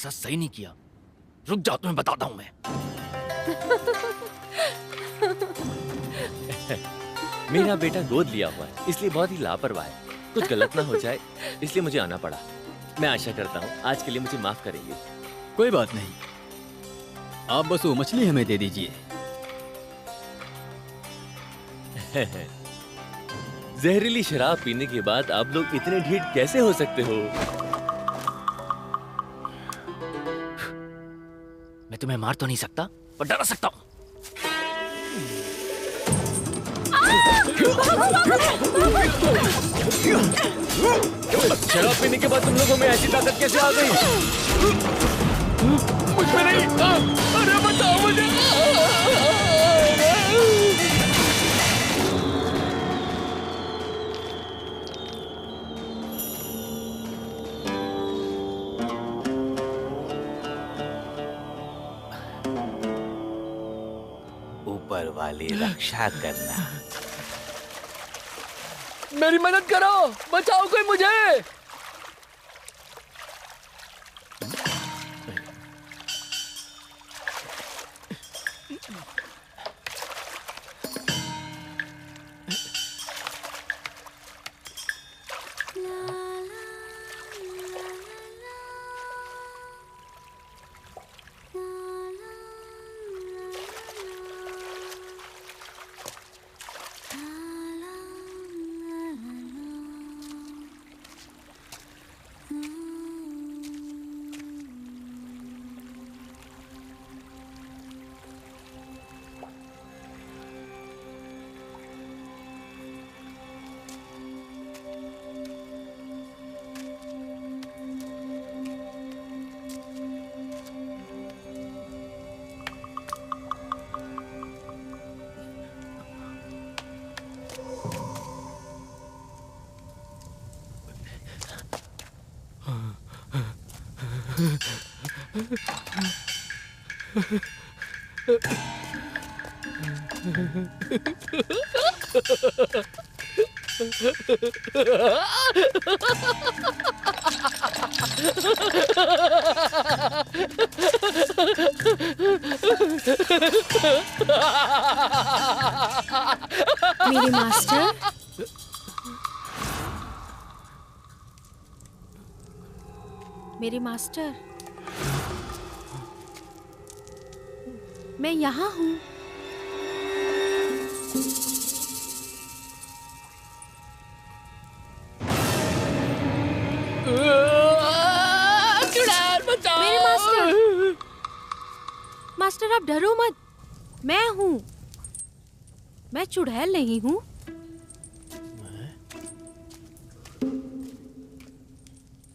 साथ सही नहीं किया। रुक जाओ, तुम्हें बताता हूं मैं। मेरा बेटा गोद लिया हुआ है, इसलिए बहुत ही लापरवाह है। कुछ गलत ना हो जाए इसलिए मुझे आना पड़ा। मैं आशा करता हूँ आज के लिए मुझे माफ करेंगे। कोई बात नहीं, आप बस वो मछली हमें दे दीजिए। जहरीली शराब पीने के बाद आप लोग इतने ढीठ कैसे हो सकते हो? मैं तुम्हें मार तो नहीं सकता, पर डरा सकता हूँ। शराब पीने के बाद तुम लोगों में ऐसी ताकत कैसे आ गई? मुझ में नहीं। अरे बताओ मुझे। ऊपर वाले रक्षा करना। मेरी मदद करो, बचाओ कोई मुझे। मेरे मास्टर, मेरे मास्टर, मैं यहाँ हूँ। मेरे मास्टर, मास्टर आप डरो मत, मैं हूँ। मैं चुड़ैल नहीं हूँ।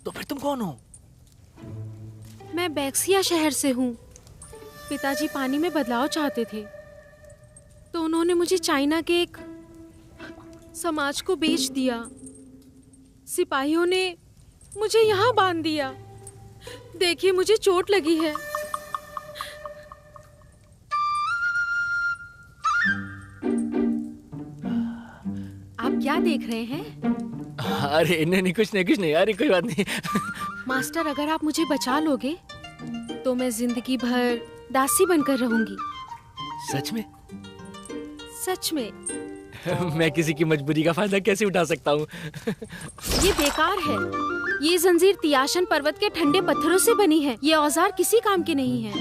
तो फिर तुम कौन हो? मैं बैक्सिया शहर से हूँ। पिताजी पानी में बदलाव चाहते थे, तो उन्होंने मुझे चाइना के एक समाज को बेच दिया। सिपाहियों ने मुझे यहाँ बांध दिया। देखिए, मुझे चोट लगी है। आप क्या देख रहे हैं? अरे नहीं, कुछ नहीं, अरे कोई बात नहीं। मास्टर, अगर आप मुझे बचा लोगे तो मैं जिंदगी भर दासी बनकर रहूंगी। सच में? सच में। मैं किसी की मजबूरी का फायदा कैसे उठा सकता हूँ? ये बेकार है। ये जंजीर तियाशन पर्वत के ठंडे पत्थरों से बनी है। ये औजार किसी काम के नहीं है।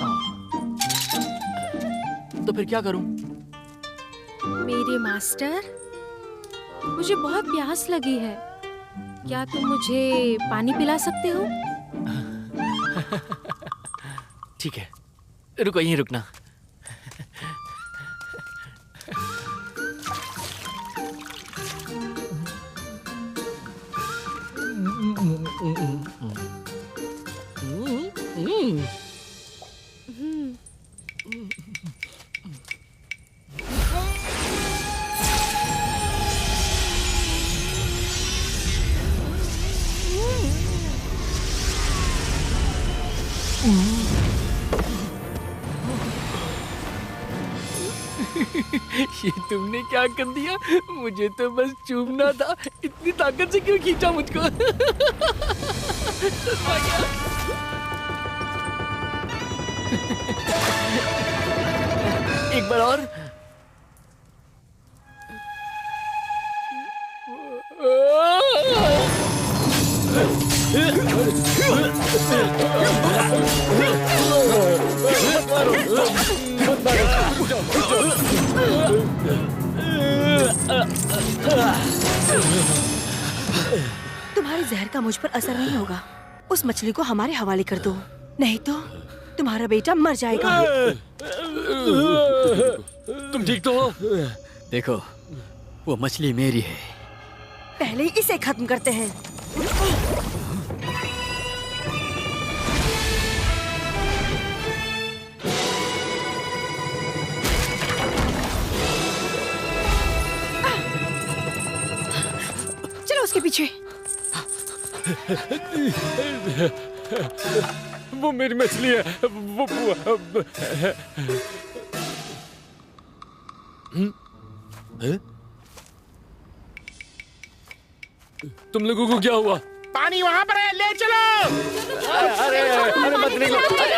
तो फिर क्या करूँ? मेरे मास्टर, मुझे बहुत प्यास लगी है। क्या तुम मुझे पानी पिला सकते हो? ठीक है, रुको, यहीं रुकना। ये तुमने क्या कर दिया? मुझे तो बस चूमना था। इतनी ताकत से क्यों खींचा मुझको? एक बार और। तुम्हारे जहर का मुझ पर असर नहीं होगा। उस मछली को हमारे हवाले कर दो, नहीं तो तुम्हारा बेटा मर जाएगा। तुम ठीक तो हो? देखो, वो मछली मेरी है। पहले इसे खत्म करते हैं। चलो उसके पीछे। वो मेरी मछली है। तुम लोगों को क्या हुआ? पानी वहाँ पर है, ले चलो। अरे अरे मत निकलो। अरे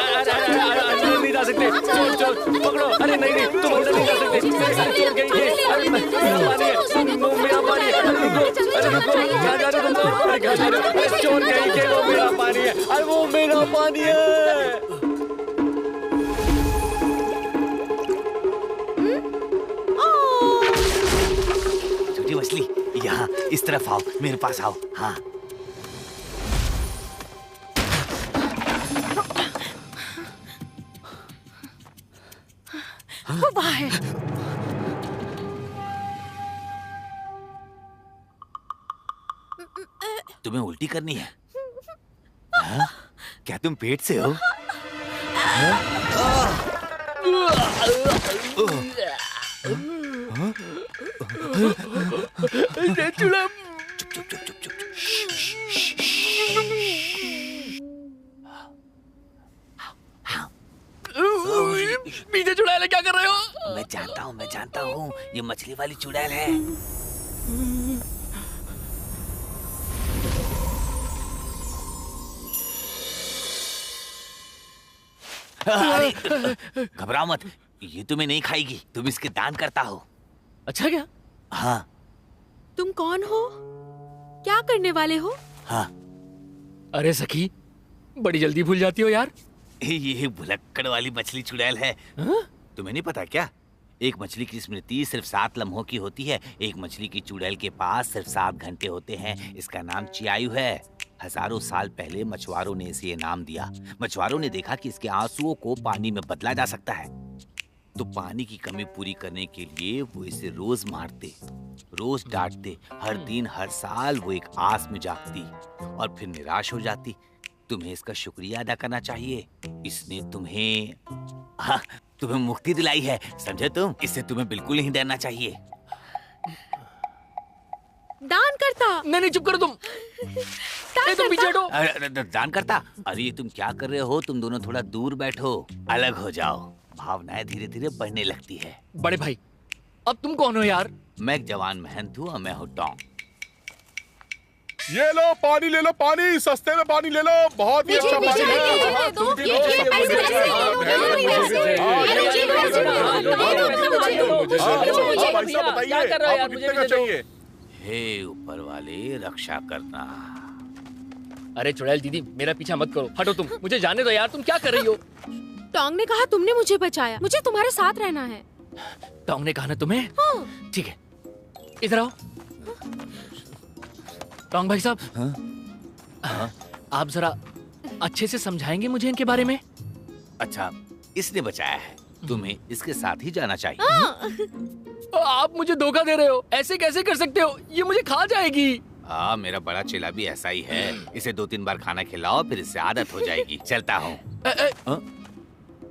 नहीं जा सकते। चोर चोर पकड़ो। अरे नहीं नहीं, तुम अंदर नहीं जा सकते। मेरे साथ चोर कहीं। अरे मेरा पानी है, मेरा पानी है। अरे रुको, कहाँ जा रहे हो तुम लोग? अरे कहाँ जा रहे हो? चोर कहीं के, वो मेरा पानी है। अरे वो मेरा पानी है। छोटी मछली, यहाँ इस तरफ आओ, मेरे पास आओ। हाँ, वो वहाँ है। तुम्हें उल्टी करनी है? हाँ? क्या तुम पेट से हो? चुप चुप चुप चुप चुप। पीछे चुड़ैल क्या कर रहे हो? मैं जानता हूँ, ये मछली वाली चुड़ैल है। अरे घबराओ मत, ये तुम्हें नहीं खाएगी। तुम इसके दान करता हो। अच्छा क्या? हाँ तुम कौन हो? क्या करने वाले हो? हाँ, अरे सखी, बड़ी जल्दी भूल जाती हो यार। ये भुलक्कड़ वाली मछली चुड़ैल है। हाँ? तुम्हें नहीं पता क्या? एक मछली की स्मृति सिर्फ 7 लम्हों की होती है। एक मछली की चुड़ैल के पास सिर्फ 7 घंटे होते हैं। इसका नाम चियायु है। हजारों साल पहले मछुआरों ने इसे ये नाम दिया। मछुआरों ने देखा कि इसके आंसुओं को पानी में बदला जा सकता है, तो पानी की कमी पूरी करने के लिए वो इसे रोज मारते, रोज डांटते। हर दिन हर साल वो एक आस में जागती और फिर निराश हो जाती। तुम्हें इसका शुक्रिया अदा करना चाहिए। इसने तुम्हें मुक्ति दिलाई है, समझे तुम? इससे तुम्हें बिल्कुल नहीं डरना चाहिए। दान करता। नहीं चुप करो तुम। तुम पीछे हटो। दान करता? अरे तुम क्या कर रहे हो? तुम दोनों थोड़ा दूर बैठो, अलग हो जाओ। भावनाएं धीरे धीरे बढ़ने लगती है। बड़े भाई, अब तुम कौन हो यार? मैं एक जवान महंत हूँ और मैं हूँ टोंग। ये लो पानी, ले लो पानी, सस्ते में पानी ले लो। बहुत ही अच्छा पानी है। हे ऊपर वाले, रक्षा करना। अरे चुड़ैल दीदी, मेरा पीछा मत करो, हटो तुम। मुझे जाने दो यार, तुम क्या कर रही हो? टोंग ने कहा तुमने मुझे बचाया, मुझे तुम्हारे साथ रहना है। टोंग ने कहा ना तुम्हें? हाँ। ठीक है, इधर आओ। टोंग भाई साहब, आप जरा अच्छे से समझाएंगे मुझे इनके बारे में? अच्छा, इसने बचाया है, तुम्हें इसके साथ ही जाना चाहिए। आप मुझे धोखा दे रहे हो, ऐसे कैसे कर सकते हो? ये मुझे खा जाएगी। हाँ, मेरा बड़ा चेला भी ऐसा ही है। इसे 2-3 बार खाना खिलाओ, फिर इससे आदत हो जाएगी। चलता हूँ।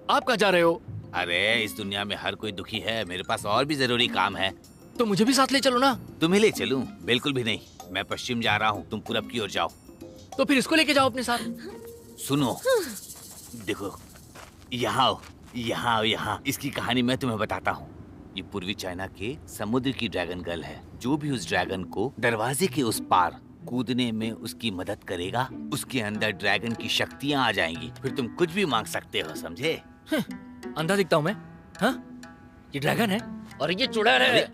आप कहाँ जा रहे हो? अरे इस दुनिया में हर कोई दुखी है, मेरे पास और भी जरूरी काम है। तो मुझे भी साथ ले चलो ना। तुम्हें ले चलूं? बिल्कुल भी नहीं, मैं पश्चिम जा रहा हूँ, तुम पूरब की ओर जाओ। तो फिर इसको लेके जाओ अपने साथ। सुनो, देखो, यहाँ आओ, यहाँ आओ, यहाँ। इसकी कहानी मैं तुम्हें बताता हूँ। ये पूर्वी चाइना के समुद्र की ड्रैगन गर्ल है। जो भी उस ड्रैगन को दरवाजे के उस पार कूदने में उसकी मदद करेगा, उसके अंदर ड्रैगन की शक्तियाँ आ जाएंगी। फिर तुम कुछ भी मांग सकते हो, समझे? अंधा दिखता हूँ मैं? हाँ? ये ड्रैगन है और ये चुड़ैल है।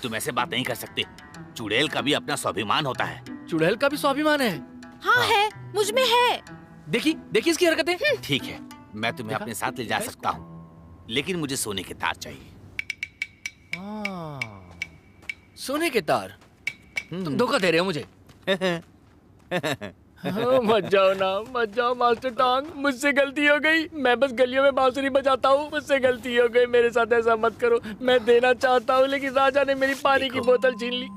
तुम ऐसे बात नहीं कर सकते। चुड़ैल का भी अपना स्वाभिमान होता है। चुड़ैल का भी स्वाभिमान है? हाँ है, मुझ में है। देखी देखी इसकी हरकतें। ठीक है, मैं तुम्हें अपने साथ ले जा सकता हूँ, लेकिन मुझे सोने के तार चाहिए। सोने के तार? तुम धोखा दे रहे हो मुझे। मत जाओ ना, मत जाओ मास्टर टांग, मुझसे गलती हो गई। मैं बस गलियों में बांसुरी बजाता हूँ, मुझसे गलती हो गई। मेरे साथ ऐसा मत करो। मैं देना चाहता हूँ, लेकिन राजा ने मेरी पानी की बोतल छीन ली।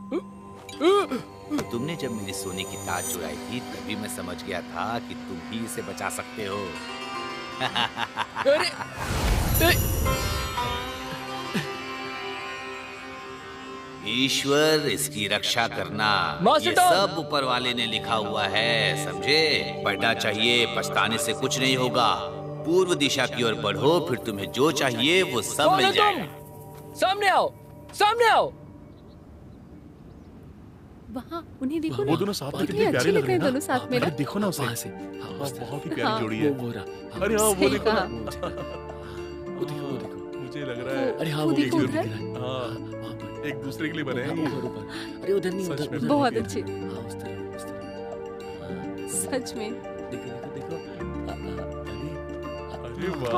तुमने जब मेरी सोने की तार चुराई थी, तभी मैं समझ गया था कि तुम ही इसे बचा सकते हो। ईश्वर, इसकी रक्षा करना, ये सब ऊपर वाले ने लिखा हुआ है, समझे? पढ़ना चाहिए, पछताने से कुछ नहीं होगा। पूर्व दिशा की ओर बढ़ो, फिर तुम्हें जो चाहिए वो सब मिल जाएगा। सामने आओ, सामने आओ। वहाँ उन्हें देखो ना, वो दोनों साथ में कितने अच्छे लग रहे हैं दोनों साथ में। देखो ना उसे, बहुत ही प्यारी जोड़ी है। अरे हाँ, वो देखो, वो देखो, वो देखो, मुझे लग रहा है। अरे हाँ, वो देखो उधर। एक दूसरे के लिए बने हैं। अरे उधर नहीं, उधर बहुत अच्छे। हाँ, उस तरफ, उस तरफ। सच में। देखो देखो देखो। अरे वाह,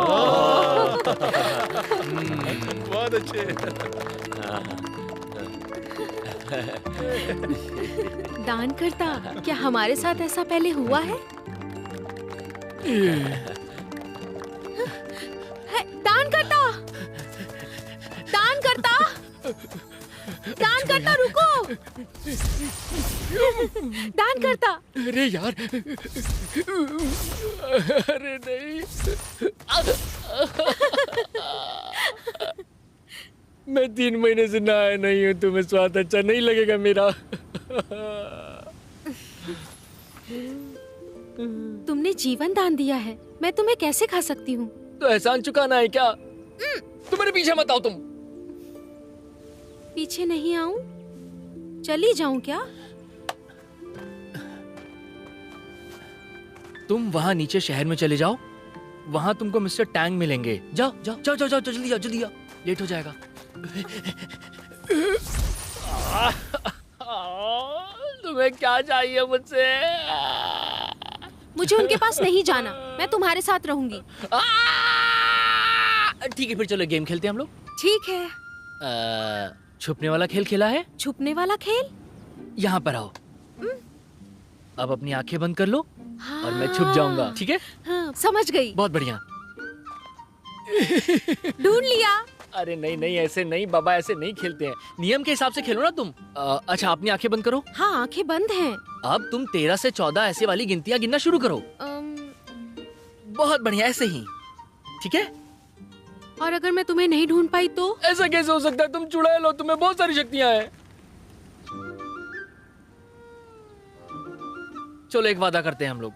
बहुत अच्छे। दान करता, क्या हमारे साथ ऐसा पहले हुआ है? दान करता, दान करता, दान करता, रुको। दान करता। अरे यार, अरे नहीं। मैं 3 महीने से नहाया नहीं हूँ, तुम्हें स्वाद अच्छा नहीं लगेगा मेरा। तुमने जीवन दान दिया है, मैं तुम्हें कैसे खा सकती हूँ? तो एहसान चुकाना है क्या? तुम्हारे पीछे मत आओ। तुम पीछे नहीं आऊं? चली जाऊं क्या? तुम वहां नीचे शहर में चले जाओ, वहां तुमको मिस्टर टैंग मिलेंगे। जाओ जाओ जाओ जाओ जाओ, जल्दी जाओ, जल्दी जाओ, लेट हो जाएगा। तुम्हें क्या चाहिए मुझसे? मुझे उनके पास नहीं जाना, मैं तुम्हारे साथ रहूंगी। ठीक है, फिर चलो गेम खेलते हैं हम लोग। ठीक है। छुपने वाला खेल खेला है? छुपने वाला खेल? यहाँ पर आओ। अब अपनी आंखें बंद कर लो। हाँ। और मैं छुप जाऊंगा, ठीक है? हाँ, समझ गई। बहुत बढ़िया। ढूंढ लिया। अरे नहीं नहीं, ऐसे नहीं बाबा, ऐसे नहीं खेलते हैं। नियम के हिसाब से खेलो ना तुम। अच्छा, अपनी आंखें बंद करो। हाँ, आंखें बंद हैं। अब तुम 13 से 14 ऐसे वाली गिनतियाँ गिनना शुरू करो। बहुत बढ़िया, ऐसे ही, ठीक है? और अगर मैं तुम्हें नहीं ढूंढ पाई तो? ऐसा कैसे हो सकता है? तुम चुड़ैल हो, तुम्हें बहुत सारी शक्तियाँ हैं। चलो एक वादा करते हैं हम लोग।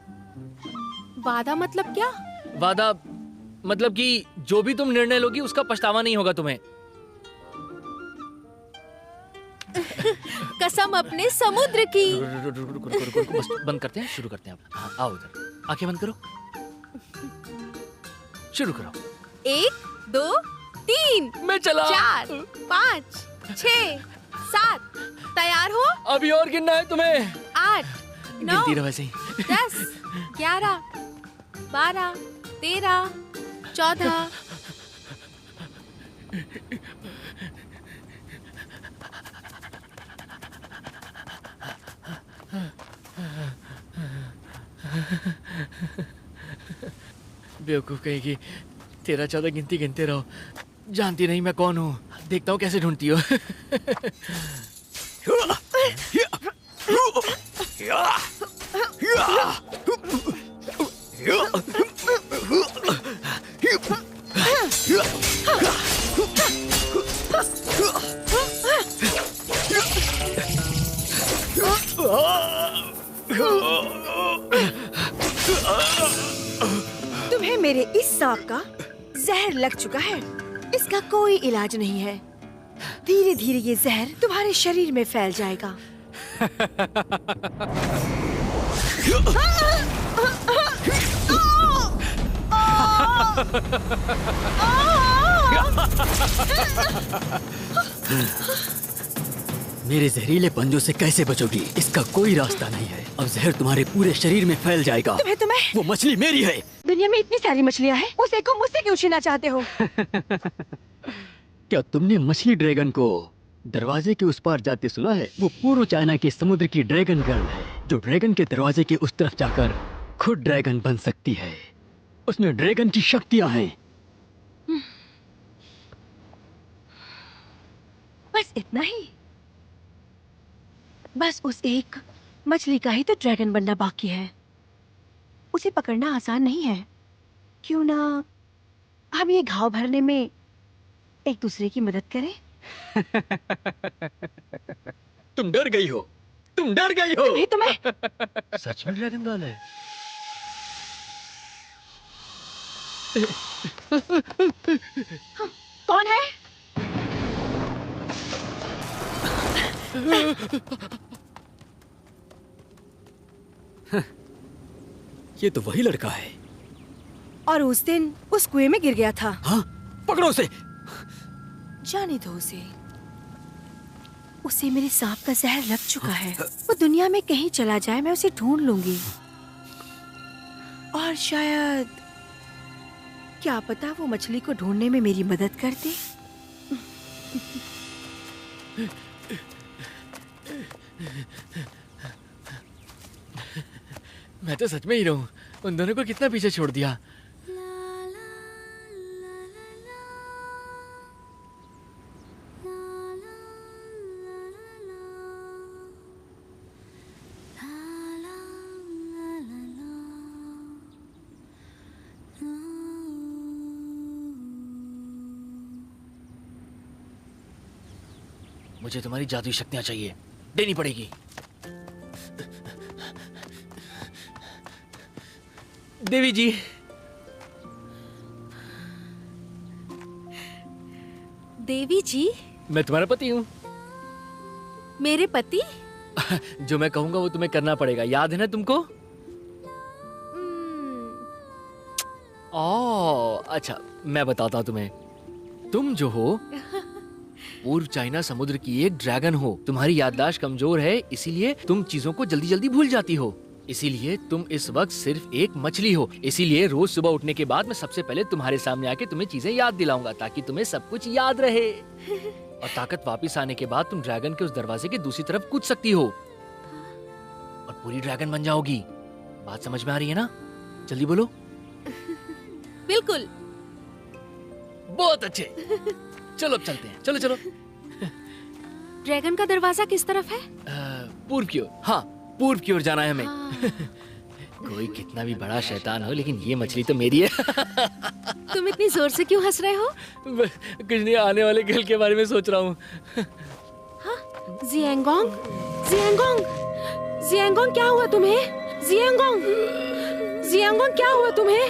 वादा मतलब क्या? वादा मतलब कि जो भी तुम निर्णय लोगी उसका पछतावा नहीं होगा तुम्हें। कसम अपने समुद्र की। रुको, बस बंद करते हैं, शुरू करते हैं। हाँ, आओ इधर, आंखें बंद करो, शुरू करो। 1 2 3। मैं चला। 4 5 6 7। तैयार हो? अभी और गिनना है तुम्हें। 8 9 गिनती रहो वैसे ही। 10 11 12 13 14। बेवकूफ कहेगी। 13 14 गिनती गिनते रहो। जानती नहीं मैं कौन हूँ। देखता हूँ कैसे ढूंढती हो। तुम्हें मेरे इस सांप का जहर लग चुका है। इसका कोई इलाज नहीं है। धीरे धीरे ये जहर तुम्हारे शरीर में फैल जाएगा। मेरे जहरीले पंजों से कैसे बचोगी? इसका कोई रास्ता नहीं है। अब जहर तुम्हारे पूरे शरीर में फैल जाएगा। तुम्हें वो मछली मेरी है। दुनिया में इतनी सारी मछलियाँ हैं, उसे को मुझसे क्यों छीनना चाहते हो? क्या तुमने मछली ड्रैगन को दरवाजे के उस पार जाते सुना है? वो पूर्व चाइना के समुद्र की ड्रैगन गर्ल है, जो ड्रैगन के दरवाजे के उस तरफ जाकर खुद ड्रैगन बन सकती है। उसमें ड्रैगन की शक्तियां हैं। बस इतना ही? बस उस एक मछली का ही तो ड्रैगन बनना बाकी है। उसे पकड़ना आसान नहीं है। क्यों ना हम ये घाव भरने में एक दूसरे की मदद करें? तुम डर गई हो। तुम डर गई हो। नहीं, तुम्हें सच में ड्रैगन गर्ल है। कौन है? ये तो वही लड़का है। और उस दिन उस कुएं में गिर गया था। हाँ, पकड़ो उसे। जाने दो उसे। उसे मेरे सांप का जहर लग चुका है। वो दुनिया में कहीं चला जाए, मैं उसे ढूंढ लूंगी। और शायद क्या पता वो मछली को ढूंढने में मेरी मदद कर दे। मैं तो सच में हीरो हूँ। उन दोनों को कितना पीछे छोड़ दिया। मुझे तुम्हारी जादुई शक्तियां चाहिए, देनी पड़ेगी। देवी जी। देवी जी? मैं तुम्हारा पति हूँ। मेरे पति? जो मैं कहूँगा वो तुम्हें करना पड़ेगा, याद है ना तुमको? ओह, अच्छा मैं बताता हूँ तुम्हें। तुम जो हो पूर्व चाइना समुद्र की एक ड्रैगन हो। तुम्हारी याददाश्त कमजोर है, इसीलिए तुम चीजों को जल्दी जल्दी भूल जाती हो। इसीलिए तुम इस वक्त सिर्फ एक मछली हो। इसीलिए रोज सुबह उठने के बाद मैं सबसे पहले तुम्हारे सामने आके तुम्हें चीजें याद दिलाऊंगा, ताकि तुम्हें सब कुछ याद रहे। और ताकत वापस आने के बाद तुम ड्रैगन के उस दरवाजे के दूसरी तरफ कूद सकती हो और पूरी ड्रैगन बन जाओगी। बात समझ में आ रही है ना? जल्दी बोलो। बिल्कुल। बहुत अच्छे। चलो अब चलते हैं। चलो चलो। ड्रैगन का दरवाजा किस तरफ है? पूर्व की ओर। हाँ, पूर्व की ओर जाना है हमें। कोई कितना भी बड़ा शैतान हो, लेकिन ये मछली तो मेरी है। तुम इतनी जोर से क्यों हंस रहे हो? कुछ नहीं, आने वाले कल के बारे में सोच रहा हूँ। जियांगोंग, जियांगोंग, जियांगोंग क्या हुआ तुम्हें? जियांगोंग, जियांगोंग क्या हुआ तुम्हें?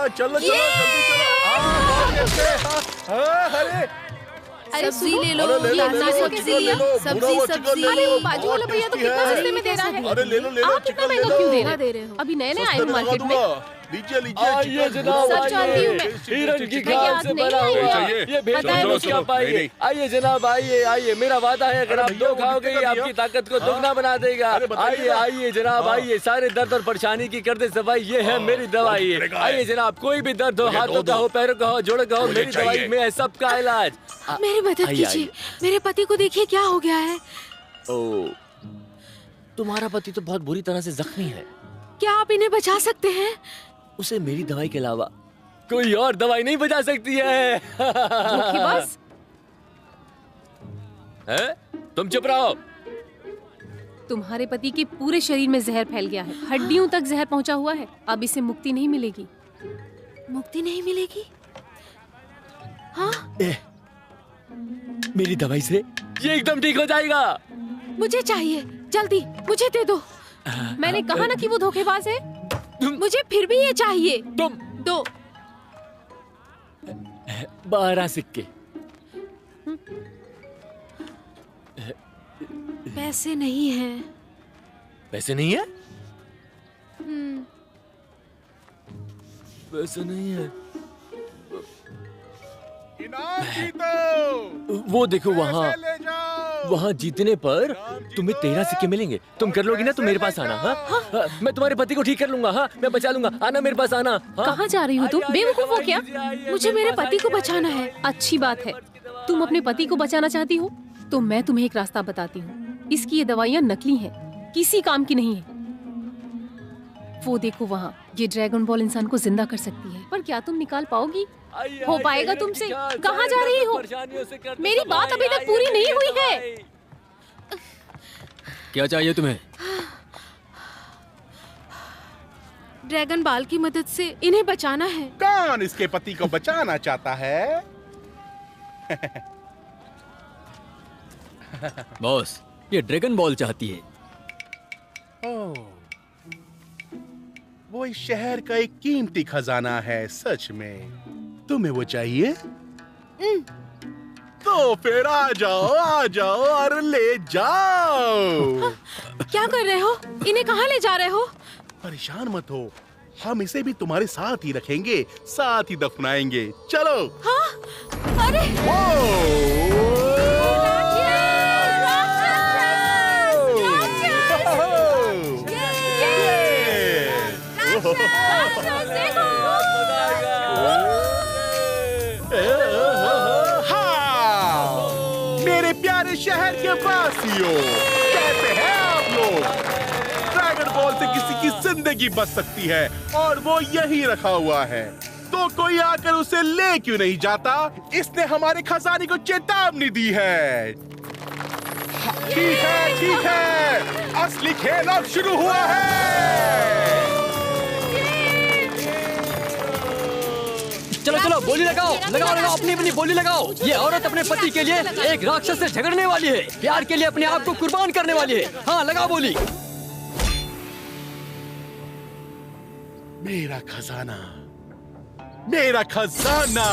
चलो चलो जल्दी चलो। अरे सब्जी ले लो, सब्जी। अरे वो बाजू वाला भैया तो कितना सस्ते में दे रहा है। अरे ले लो आप कितना महंगा क्यों दे रहे हो? अभी नए नए आए हो मार्केट में। लीजिए आइए जनाब, सब जानती हूँ मैं। हिरन की खाल से बना हुआ ये भेजा क्या पाइए। आइए जनाब, आइए आइए, मेरा वादा है अगर आप दो खाओगे ये आपकी ताकत को दोगुना बना देगा। आइए आइए जनाब, आइए। सारे दर्द और परेशानी की कर दे सफाई, ये है मेरी दवाई। आइए जनाब, कोई भी दर्द हो, हाथों का हो, पैरों का हो, जोड़ों का हो, मेरी दवाई में है सबका इलाज। मेरी मदद कीजिए, मेरे पति को देखिए क्या हो गया है। ओ, तुम्हारा पति तो बहुत बुरी तरह से जख्मी है। क्या आप इन्हें बचा सकते हैं? उसे मेरी दवाई के अलावा कोई और दवाई नहीं बचा सकती है। धोखेबाज। है? तुम चुप रहो। तुम्हारे पति के पूरे शरीर में जहर फैल गया है, हड्डियों तक जहर पहुंचा हुआ है। अब इसे मुक्ति नहीं मिलेगी। मुक्ति नहीं मिलेगी? हाँ? मेरी दवाई से ये एकदम ठीक हो जाएगा। मुझे चाहिए, जल्दी मुझे दे दो। मैंने कहा ना कि वो धोखेबाज है। मुझे फिर भी ये चाहिए। तुम दो। 12 सिक्के। पैसे नहीं हैं। पैसे नहीं है? पैसे नहीं है। इनाम जीतो। वो देखो वहाँ, पैसे ले जाओ। वहाँ जीतने पर तुम्हें 13 सिक्के मिलेंगे। तुम कर लोगी ना तो मेरे पास आना। हाँ हाँ, मैं तुम्हारे पति को ठीक कर लूंगा। हाँ, मैं बचा लूंगा। आना मेरे पास आना। हाँ? कहाँ जा रही हो तुम? बेवकूफ हो क्या? मुझे मेरे पति को बचाना है। अच्छी बात है, तुम अपने पति को बचाना चाहती हो तो मैं तुम्हें एक रास्ता बताती हूँ। इसकी ये दवाइयाँ नकली हैं, किसी काम की नहीं है। वो देखो वहाँ, ये ड्रैगन बॉल इंसान को जिंदा कर सकती है, पर क्या तुम निकाल पाओगी? हो पाएगा तुमसे? कहाँ जा रही हो? मेरी बात अभी तक पूरी नहीं हुई है। क्या चाहिए तुम्हें? ड्रैगन बॉल की मदद से इन्हें बचाना है। कौन इसके पति को बचाना चाहता है? बॉस, ये ड्रैगन बॉल चाहती है। ओह, वो इस शहर का एक कीमती खजाना है। सच में तुम्हें वो चाहिए? तो फिर आ जाओ और ले जाओ। क्या कर रहे हो? इन्हें कहाँ ले जा रहे हो? परेशान मत हो, हम इसे भी तुम्हारे साथ ही रखेंगे, साथ ही दफनाएंगे। चलो। हाँ? अरे मेरे प्यारे शहर के वासियों, कैसे हैं आप लोग? ड्रैगन बॉल से किसी की जिंदगी बच सकती है और वो यहीं रखा हुआ है, तो कोई आकर उसे ले क्यों नहीं जाता? इसने हमारे खजाने को चेतावनी दी है। ठीक है, असली खेल अब शुरू हुआ है। चलो बोली लगाओ अपनी बोली लगाओ। ये औरत अपने पति के लिए एक राक्षस से झगड़ने वाली है, प्यार के लिए अपने आप को कुर्बान करने वाली है। हाँ, लगाओ बोली। मेरा खजाना, मेरा खजाना।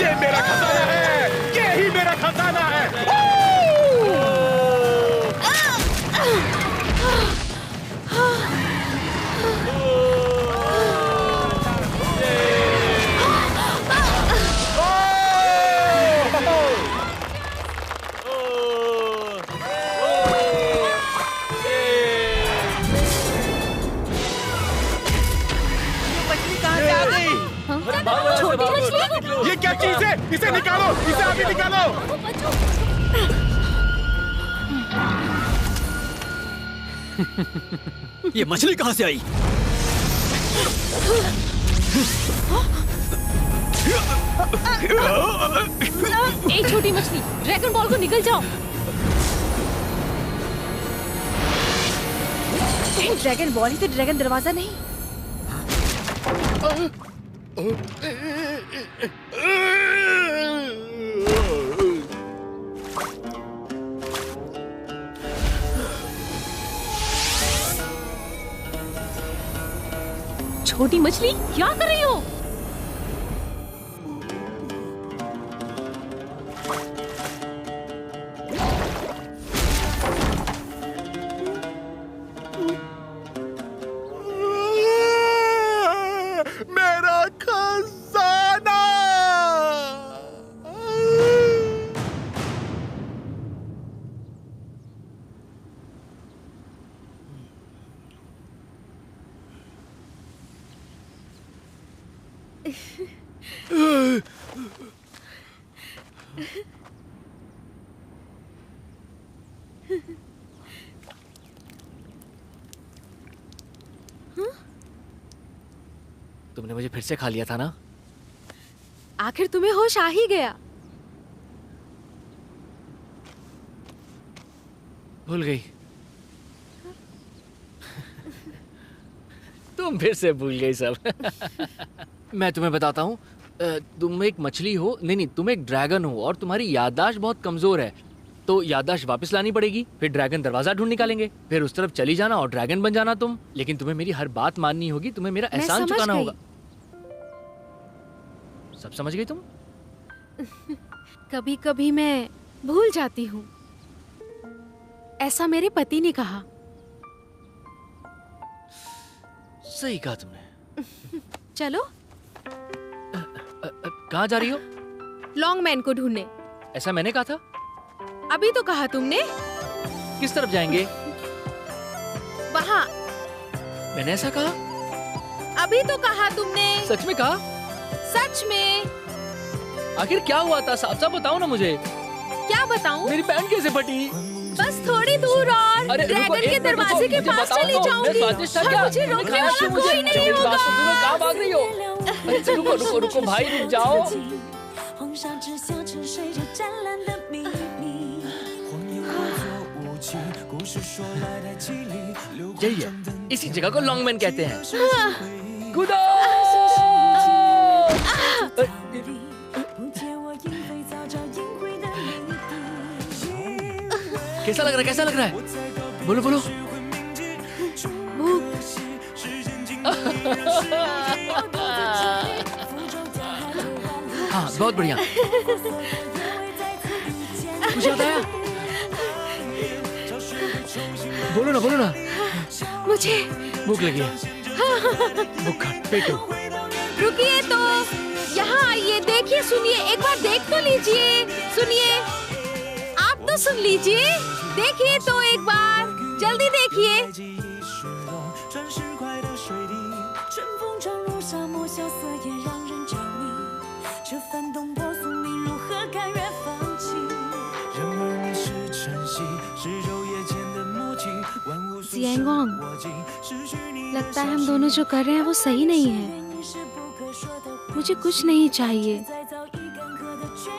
ये मेरा खजाना है, ये ही मेरा खजाना है। छोटी मछली, ये क्या चीज है? इसे निकालो, इसे आगे निकालो। ये मछली कहाँ से आई? एक छोटी मछली, ड्रैगन बॉल को निकल जाओ। ड्रैगन बॉल ही तो ड्रैगन दरवाजा नहीं। छोटी मछली, क्या कर रही हो? मेरा खजाना। तुमने मुझे फिर से खा लिया था ना? आखिर तुम्हें होश आ ही गया। भूल गई। तुम फिर से भूल गई सब। मैं तुम्हें बताता हूँ, तुम एक मछली हो, नहीं, तुम एक ड्रैगन हो और तुम्हारी याददाश्त बहुत कमजोर है, तो याददाश्त वापस लानी पड़ेगी, फिर ड्रैगन दरवाजा ढूंढ निकालेंगे, फिर उस तरफ चली जाना और ड्रैगन बन जाना तुम। लेकिन तुम्हें मेरी हर बात माननी होगी, तुम्हें मेरा एहसान चुकाना होगा। सब समझ गई तुम? कभी कभी मैं भूल जाती हूँ, ऐसा मेरे पति ने कहा। सही कहा तुमने। चलो। कहाँ जा रही हो? लॉन्ग मैन को ढूंढने। ऐसा मैंने कहा था? अभी तो कहा तुमने। किस तरफ जाएंगे? वहाँ। मैंने ऐसा कहा? अभी तो कहा तुमने। सच में कहा? सच में। आखिर क्या हुआ था? साफ साफ बताओ ना मुझे। क्या बताऊं? मेरी पैंट कैसे फटी? बस थोड़ी दूर और ड्रैगन के दरवाजे के पास चली जाऊंगी और मुझे रोकने वाला कोई नहीं होगा। कहाँ भाग रही हो? रुको रुको रुको भाई, रुक जाओ। यही है, इसी जगह को लॉन्ग मैन कहते हैं। कूदो! कैसा लग रहा है? कैसा लग रहा है? बोलो बोलो। हाँ, बहुत बढ़िया। कुछ याद आया? बोलो ना, बोलो ना। मुझे भूख लगी है। भूख पेटो। रुकिए तो, यहाँ आइए, देखिए, सुनिए, एक बार देख तो लीजिए। सुनिए, आप तो सुन लीजिए, देखिए तो एक बार, जल्दी देखिए। जियांगोंग, लगता है हम दोनों जो कर रहे हैं वो सही नहीं है। मुझे कुछ नहीं चाहिए,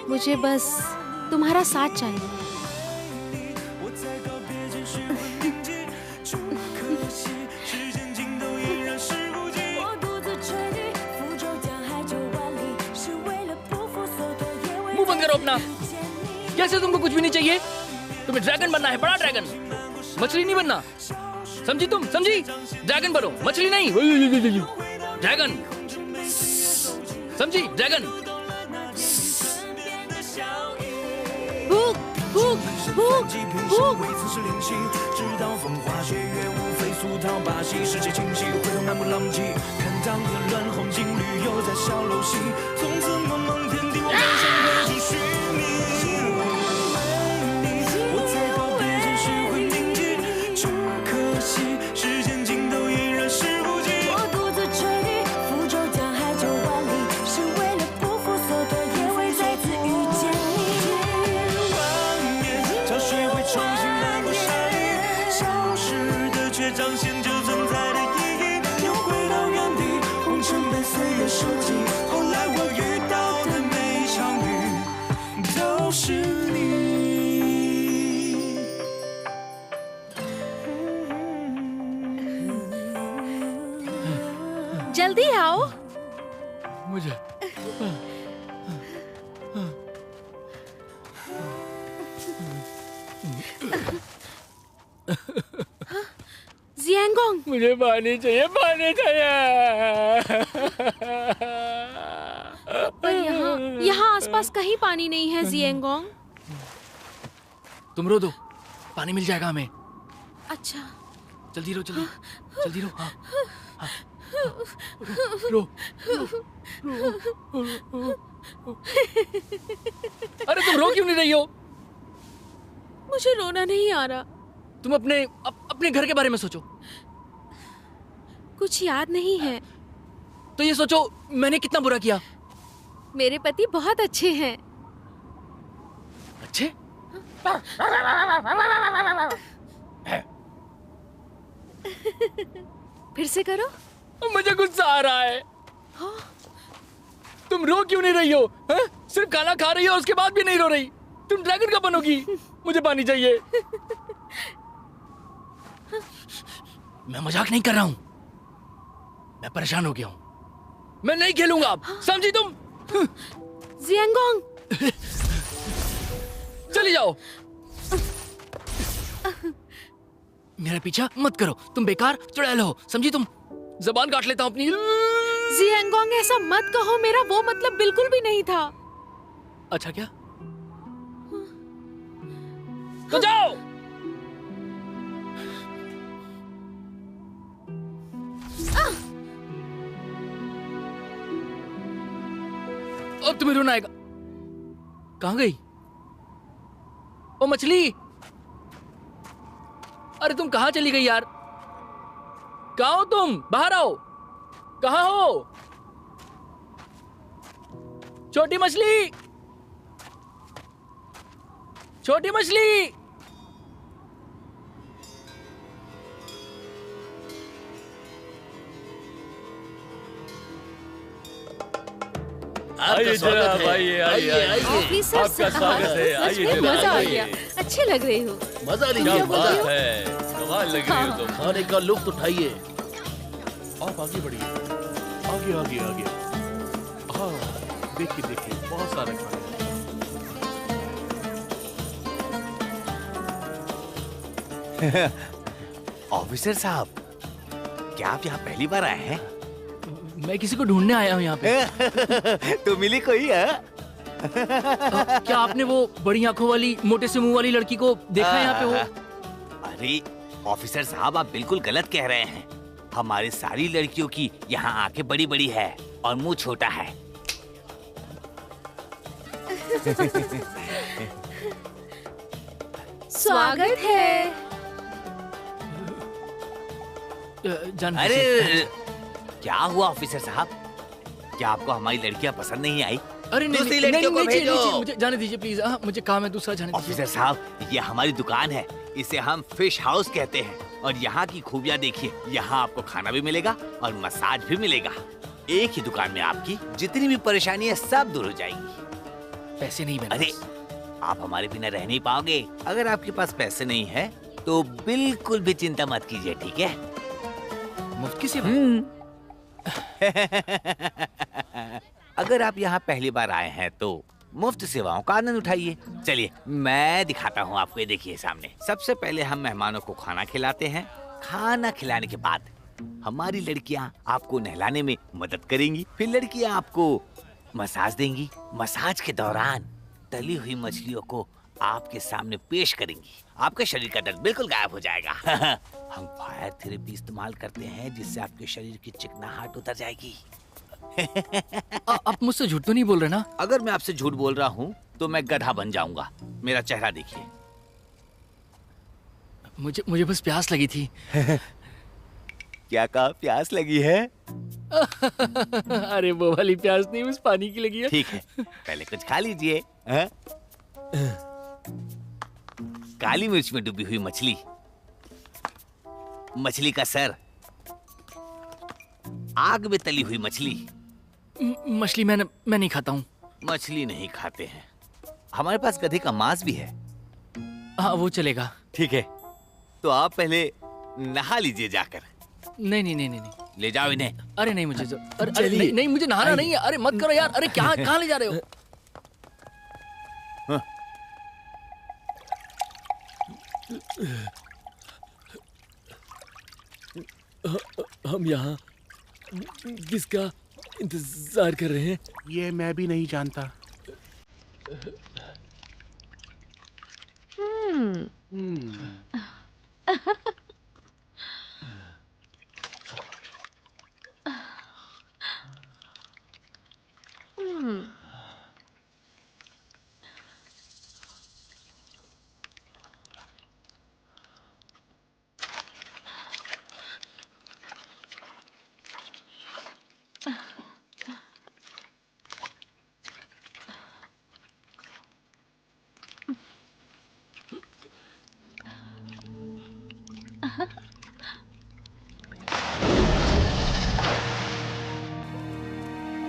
मुझे बस तुम्हारा साथ चाहिए। मुंह बंद करो अपना। कैसे तुमको कुछ भी नहीं चाहिए? तुम्हें ड्रैगन बनना है, बड़ा ड्रैगन, मछली नहीं बनना। समझी तुम? समझी? ड्रैगन बनो, मछली नहीं। ड्रैगन, समझी? ड्रैगन। भूख भूख भूख भूख। जल्दी आओ। मुझे जियांगोंग, मुझे पानी चाहिए, पानी चाहिए। पर यहाँ आसपास कहीं पानी नहीं है जियांगोंग। तुम रो दो, पानी मिल जाएगा हमें। अच्छा, जल्दी रो, जल्दी जल्दी रो। हाँ, हाँ, रो, रो, रो। अरे तुम रो क्यों नहीं रही हो? मुझे रोना नहीं आ रहा। तुम अपने घर के बारे में सोचो। कुछ याद नहीं है। तो ये सोचो मैंने कितना बुरा किया। मेरे पति बहुत अच्छे हैं। अच्छे? फिर से करो। मुझे गुस्सा आ रहा है। हाँ? तुम रो क्यों नहीं रही हो? है? सिर्फ खाना खा रही हो, उसके बाद भी नहीं रो रही। तुम ड्रैगन कब बनोगी? मुझे पानी चाहिए। मैं मजाक नहीं कर रहा हूं, मैं परेशान हो गया हूं। मैं नहीं खेलूंगा अब, समझी तुम? जियांगोंग, चली जाओ। मेरा पीछा मत करो, तुम बेकार चुड़ैल हो, समझी तुम? जबान काट लेता हूँ अपनी। जियांगोंग ऐसा मत कहो, मेरा वो मतलब बिल्कुल भी नहीं था। अच्छा क्या? तो जाओ। अब तुम्हें रोना आएगा। कहाँ गई ओ मछली? अरे तुम कहाँ चली गई यार? कहाँ हो तुम? बाहर आओ। कहाँ हो छोटी मछली? छोटी मछली, आइए जनाब, आइए आइए आइए। ऑफिसर आपका स्वागत है। सच आइए में जनाब, मजा आ आइए। गया, अच्छे लग रहे हो। मजा क्या लीजिए, बात मजा। है, कमाल लग रही हो तुम। खाने का लुत्फ उठाइए। आप आगे बढ़िए, आगे आगे आगे। हाँ, देखिए देखिए, बहुत सारे खाने ऑफिसर साहब, क्या आप यहाँ पहली बार आए हैं? मैं किसी को ढूंढने आया हूँ यहाँ पे। तो मिली कोई है? क्या आपने वो बड़ी आंखों वाली मोटे से मुंह वाली लड़की को देखा है यहाँ पे? वो अरे ऑफिसर साहब, आप बिल्कुल गलत कह रहे हैं। हमारी सारी लड़कियों की यहाँ आंखें बड़ी बड़ी है और मुंह छोटा है। स्वागत है। जान अरे क्या हुआ ऑफिसर साहब? क्या आपको हमारी लड़कियाँ पसंद नहीं आई? अरे नहीं, दूसरी नहीं, लड़कियों को नहीं, नहीं, भेजो। नहीं, मुझे जाने दीजिए प्लीज। मुझे काम है दूसरा, जाने दीजिए। ऑफिसर साहब, ये हमारी दुकान है, इसे हम फिश हाउस कहते हैं। और यहाँ की खूबियाँ देखिए, यहाँ आपको खाना भी मिलेगा और मसाज भी मिलेगा। एक ही दुकान में आपकी जितनी भी परेशानी है सब दूर हो जाएंगी। पैसे नहीं बने। अरे आप हमारे बिना रह नहीं पाओगे। अगर आपके पास पैसे नहीं है तो बिल्कुल भी चिंता मत कीजिए, ठीक है? मुफ्त की सेवा। अगर आप यहाँ पहली बार आए हैं तो मुफ्त सेवाओं का आनंद उठाइए। चलिए मैं दिखाता हूँ आपको। ये देखिए सामने। सबसे पहले हम मेहमानों को खाना खिलाते हैं। खाना खिलाने के बाद हमारी लड़कियाँ आपको नहलाने में मदद करेंगी। फिर लड़कियाँ आपको मसाज देंगी। मसाज के दौरान तली हुई मछलियों को आपके सामने पेश करेंगी। आपके शरीर का दर्द बिल्कुल गायब हो जाएगा। हम फायर थेरेपी इस्तेमाल करते हैं जिससे आपके शरीर की चिकनाहट उतर जाएगी। आप मुझसे झूठ तो नहीं बोल रहे ना? अगर मैं आपसे झूठ बोल रहा हूँ तो मैं गधा बन जाऊंगा। मेरा चेहरा देखिए। मुझे बस प्यास लगी थी। क्या कहा? प्यास लगी है? अरे वो वाली प्यास नहीं, उस पानी की लगी है। ठीक है, पहले कुछ खा लीजिए। काली मिर्च में डूबी हुई मछली, मछली का सर, आग में तली हुई मछली। मछली मैं नहीं खाता हूँ। मछली नहीं खाते हैं? हमारे पास गधे का मांस भी है। हाँ वो चलेगा। ठीक है, तो आप पहले नहा लीजिए जाकर। नहीं नहीं नहीं नहीं नहीं। ले जाओ इन्हें। अरे नहीं मुझे अरे नहीं, नहीं मुझे नहाना नहीं है। अरे मत करो यार। अरे क्या कहाँ ले जा रहे हो? हम यहाँ किसका इंतजार कर रहे हैं? ये मैं भी नहीं जानता।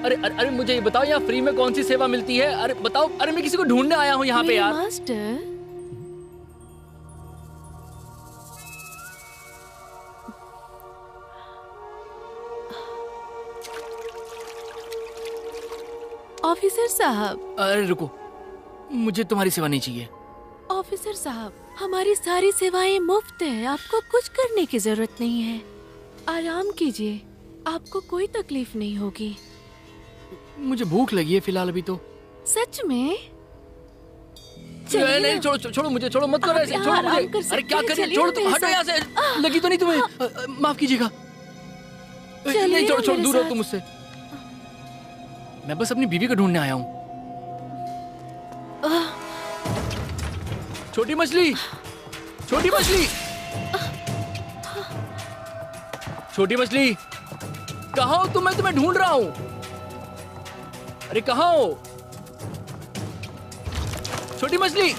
अरे अरे अरे मुझे ये बताओ यहाँ फ्री में कौन सी सेवा मिलती है? अरे बताओ। अरे मैं किसी को ढूंढने आया हूँ यहाँ पे यार। मास्टर, ऑफिसर साहब। अरे रुको, मुझे तुम्हारी सेवा नहीं चाहिए। ऑफिसर साहब, हमारी सारी सेवाएं मुफ्त है, आपको कुछ करने की जरूरत नहीं है। आराम कीजिए, आपको कोई तकलीफ नहीं होगी। मुझे भूख लगी है फिलहाल अभी तो। सच में? नहीं, छोड़ो छोड़ो मुझे, छोड़ो मत करो ऐसे, छोड़ो मुझे। अरे क्या कर रही है, छोड़ो तुम, हटो यहाँ से। लगी तो नहीं तुम्हें? माफ कीजिएगा। नहीं छोड़ो छोड़ो, दूर हो तुम मुझसे। मैं बस अपनी बीवी को ढूंढने आया हूँ। छोटी मछली, छोटी मछली, छोटी मछली, कहाँ हो तुम? मैं तुम्हें ढूंढ रहा हूँ। अरे कहाँ हो छोटी मछली?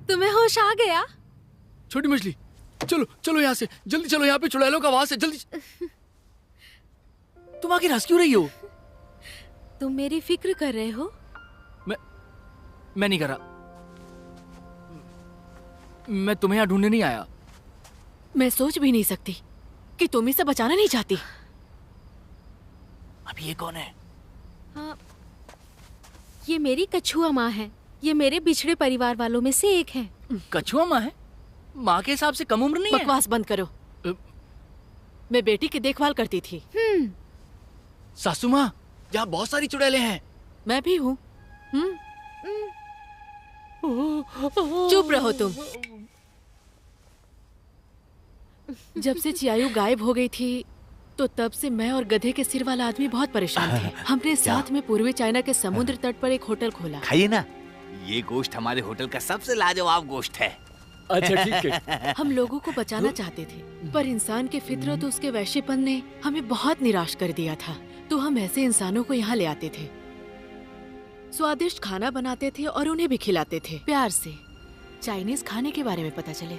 तुम्हें होश आ गया? छोटी मछली, चलो चलो यहाँ से, जल्दी चलो, यहाँ पे चुड़ैलों का आवाज है, जल्दी। तुम आखिर हंस क्यों रही हो? तुम मेरी फिक्र कर रहे हो? मैं नहीं कर रहा। मैं तुम्हें यहाँ ढूंढने नहीं आया। मैं सोच भी नहीं सकती कि तुम इसे बचाना नहीं चाहती। अब ये कौन है? हाँ, ये मेरी कछुआ माँ है। ये मेरे बिछड़े परिवार वालों में से एक है। कछुआ माँ है? माँ के हिसाब से कम उम्र नहीं है? बकवास बंद करो। मैं बेटी की देखभाल करती थी। सासू माँ, यहाँ बहुत सारी चुड़ैलें हैं। मैं भी हूँ। चुप रहो तुम। जब से चियायू गायब हो गई थी तो तब से मैं और गधे के सिर वाला आदमी बहुत परेशान थे। हमने साथ में पूर्वी चाइना के समुद्र तट पर एक होटल खोला। खाइए ना, ये गोश्त हमारे होटल का सबसे लाजवाब गोश्त है। अच्छा ठीक है। हम लोगों को बचाना चाहते थे, पर इंसान के फितरत उसके वैश्यपन ने हमें बहुत निराश कर दिया था। तो हम ऐसे इंसानों को यहाँ ले आते थे, स्वादिष्ट खाना बनाते थे और उन्हें भी खिलाते थे प्यार से। चाइनीज खाने के बारे में पता चले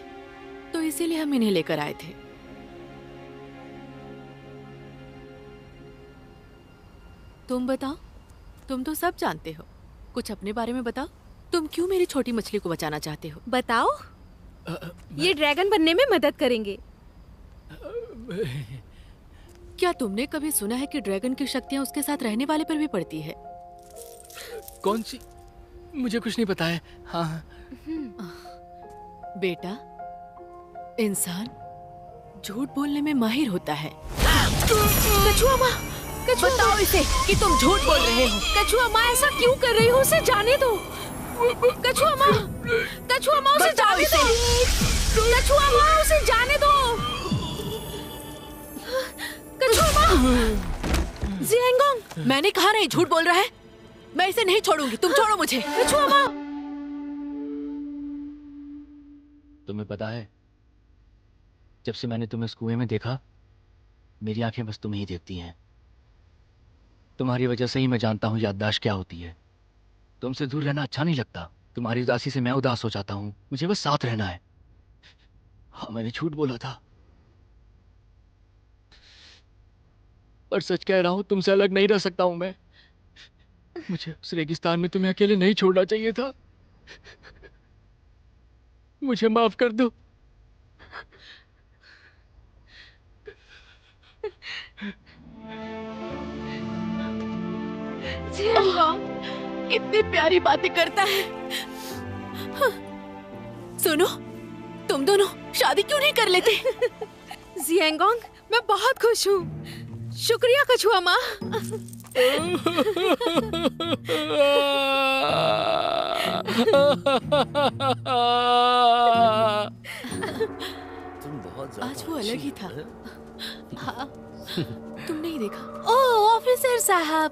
तो इसीलिए हम इन्हें लेकर आए थे। तुम बताओ, तुम तो सब जानते हो, कुछ अपने बारे में बताओ। तुम क्यों मेरी छोटी मछली को बचाना चाहते हो? बताओ। ये ड्रैगन बनने में मदद करेंगे। क्या तुमने कभी सुना है कि ड्रैगन की शक्तियाँ उसके साथ रहने वाले पर भी पड़ती है? कौन सी? मुझे कुछ नहीं पता है। हाँ। बेटा, इंसान झूठ बोलने में माहिर होता है। कछुआ माँ, बताओ इसे कि तुम झूठ बोल रहे हो। कछुआ माँ, ऐसा क्यों कर रही हो? उसे जाने दो। कछुआ माँ, कछुआ माँ, उसे जाने दो। कछुआ माँ, उसे जाने दो। कछुआ माँ। जियांगोंग, मैंने कहा नहीं झूठ बोल रहा है। मैं इसे नहीं छोड़ूंगी, तुम छोड़ो मुझे। कछुआ माँ। तुम्हें पता है, जब से मैंने तुम्हें इस कुएं में देखा, मेरी आंखें बस तुम्हें ही देखती हैं। तुम्हारी वजह से ही मैं जानता हूँ याददाश्त क्या होती है। तुमसे दूर रहना अच्छा नहीं लगता। तुम्हारी उदासी से मैं उदास हो जाता हूँ। मुझे बस साथ रहना है। हाँ, मैंने झूठ बोला था, पर सच कह रहा हूँ, तुमसे अलग नहीं रह सकता हूँ मैं। मुझे उस रेगिस्तान में तुम्हें अकेले नहीं छोड़ना चाहिए था। मुझे माफ कर दो। इतनी प्यारी बातें करता है। सुनो, तुम दोनों शादी क्यों नहीं कर लेते? जियांगोंग, मैं बहुत खुश हूँ। शुक्रिया कछुआ माँ। तुम बहुत ज्यादा आज वो अलग ही था। हाँ, तुम नहीं देखा? ओह ऑफिसर साहब,